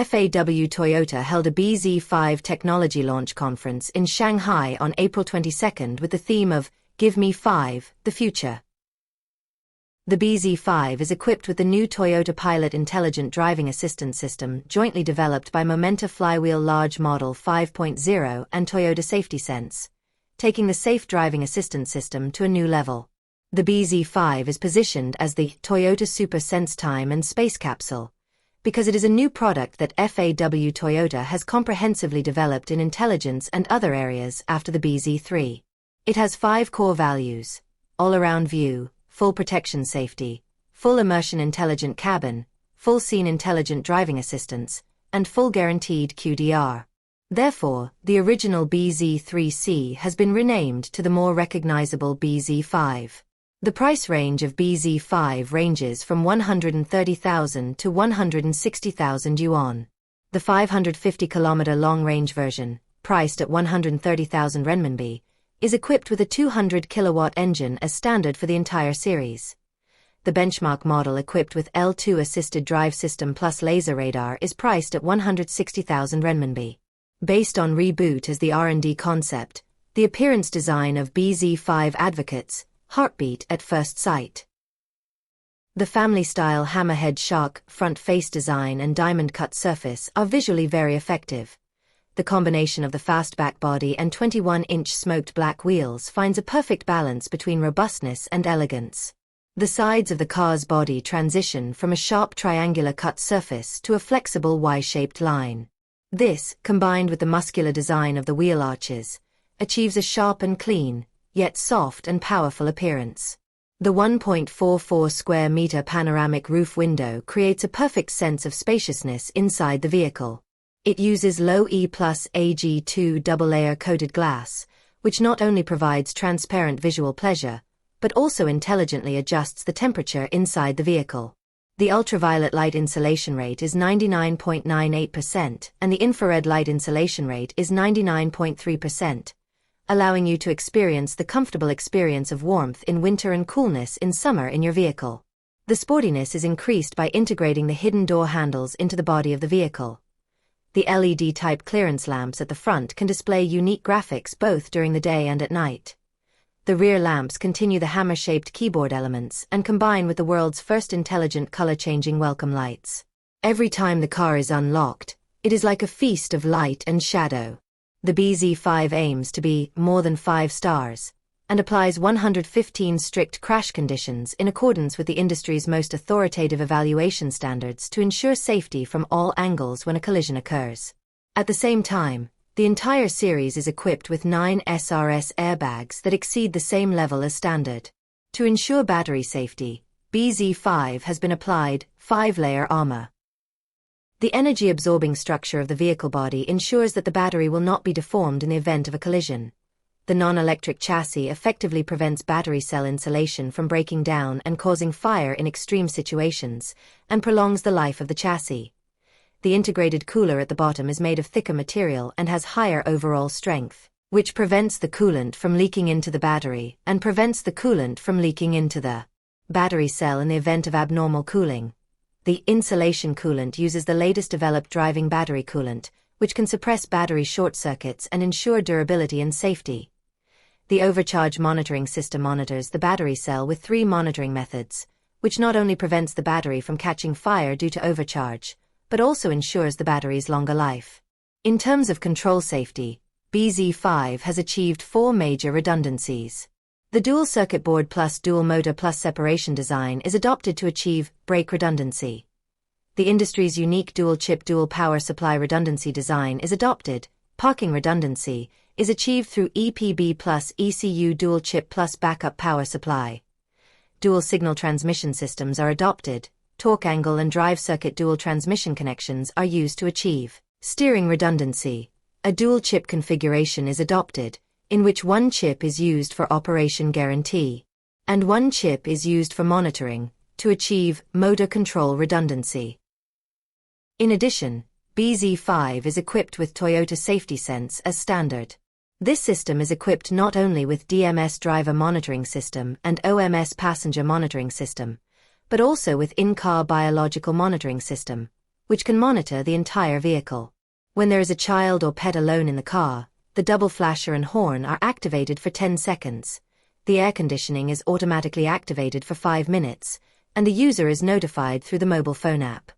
FAW Toyota held a bZ5 technology launch conference in Shanghai on April 22 with the theme of Give Me 5, the Future. The bZ5 is equipped with the new Toyota Pilot Intelligent Driving Assistance System jointly developed by Momenta Flywheel Large Model 5.0 and Toyota Safety Sense, taking the safe driving assistance system to a new level. The bZ5 is positioned as the Toyota Super Sense Time and Space Capsule, because it is a new product that FAW Toyota has comprehensively developed in intelligence and other areas after the bZ3. It has 5 core values: all-around view, full protection safety, full immersion intelligent cabin, full scene intelligent driving assistance, and full guaranteed QDR. Therefore, the original bZ3C has been renamed to the more recognizable bZ5. The price range of bZ5 ranges from 130,000 to 160,000 yuan. The 550-kilometer long-range version, priced at 130,000 renminbi, is equipped with a 200-kilowatt engine as standard for the entire series. The benchmark model equipped with L2 assisted drive system plus laser radar is priced at 160,000 renminbi. Based on Reboot as the R&D concept, the appearance design of bZ5 advocates heartbeat at first sight. The family-style hammerhead shark front face design and diamond-cut surface are visually very effective. The combination of the fastback body and 21-inch smoked black wheels finds a perfect balance between robustness and elegance. The sides of the car's body transition from a sharp triangular cut surface to a flexible Y-shaped line. This, combined with the muscular design of the wheel arches, achieves a sharp and clean, yet soft and powerful appearance. The 1.44 square meter panoramic roof window creates a perfect sense of spaciousness inside the vehicle. It uses low E+ Ag2 double-layer coated glass, which not only provides transparent visual pleasure, but also intelligently adjusts the temperature inside the vehicle. The ultraviolet light insulation rate is 99.98% and the infrared light insulation rate is 99.3%. Allowing you to experience the comfortable experience of warmth in winter and coolness in summer in your vehicle. The sportiness is increased by integrating the hidden door handles into the body of the vehicle. The LED-type clearance lamps at the front can display unique graphics both during the day and at night. The rear lamps continue the hammer-shaped keyboard elements and combine with the world's first intelligent color-changing welcome lights. Every time the car is unlocked, it is like a feast of light and shadow. The bZ5 aims to be more than 5 stars, and applies 115 strict crash conditions in accordance with the industry's most authoritative evaluation standards to ensure safety from all angles when a collision occurs. At the same time, the entire series is equipped with 9 SRS airbags that exceed the same level as standard. To ensure battery safety, bZ5 has been applied 5-layer armor. The energy-absorbing structure of the vehicle body ensures that the battery will not be deformed in the event of a collision. The non-electric chassis effectively prevents battery cell insulation from breaking down and causing fire in extreme situations, and prolongs the life of the chassis. The integrated cooler at the bottom is made of thicker material and has higher overall strength, which prevents the coolant from leaking into the battery and prevents the coolant from leaking into the battery cell in the event of abnormal cooling. The insulation coolant uses the latest developed driving battery coolant, which can suppress battery short circuits and ensure durability and safety. The overcharge monitoring system monitors the battery cell with 3 monitoring methods, which not only prevents the battery from catching fire due to overcharge, but also ensures the battery's longer life. In terms of control safety, bZ5 has achieved 4 major redundancies. The dual circuit board plus dual motor plus separation design is adopted to achieve brake redundancy. The industry's unique dual-chip dual power supply redundancy design is adopted. Parking redundancy is achieved through EPB plus ECU dual-chip plus backup power supply. Dual signal transmission systems are adopted. Torque angle and drive circuit dual transmission connections are used to achieve steering redundancy. A dual-chip configuration is adopted, in which one chip is used for operation guarantee, and one chip is used for monitoring, to achieve motor control redundancy. In addition, bZ5 is equipped with Toyota Safety Sense as standard. This system is equipped not only with DMS driver monitoring system and OMS passenger monitoring system, but also with in-car biological monitoring system, which can monitor the entire vehicle. When there is a child or pet alone in the car, the double flasher and horn are activated for 10 seconds. The air conditioning is automatically activated for 5 minutes, and the user is notified through the mobile phone app.